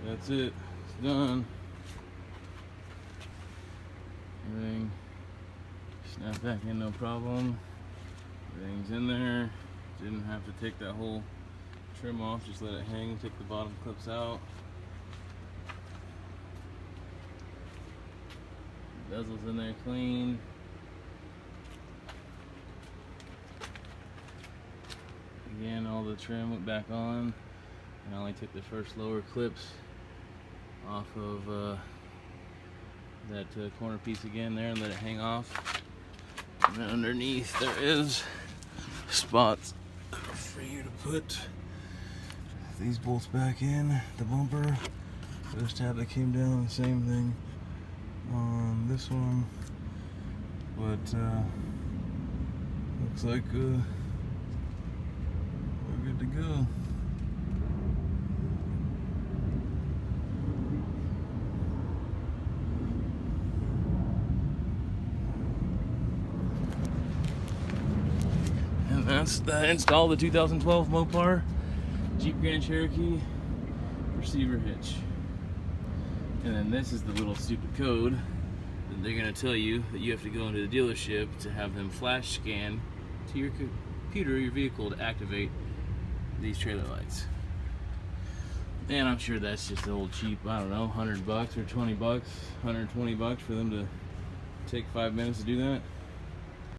That's it. It's done. Everything snapped back in, no problem. Everything's in there. Didn't have to take that whole trim off, just let it hang, take the bottom clips out. Bezel's in there clean. Again, all the trim went back on, and I only took the first lower clips off of that corner piece again there and let it hang off. And then underneath there is spots for you to put these bolts back in. The bumper, this tab that came down, the same thing on this one, but looks like we're good to go. And that's the install of the 2012 Mopar Jeep Grand Cherokee receiver hitch. And then this is the little stupid code that they're going to tell you that you have to go into the dealership to have them flash scan to your computer, your vehicle, to activate these trailer lights. And I'm sure that's just a little cheap, I don't know, $100 or $20, $120 for them to take 5 minutes to do that.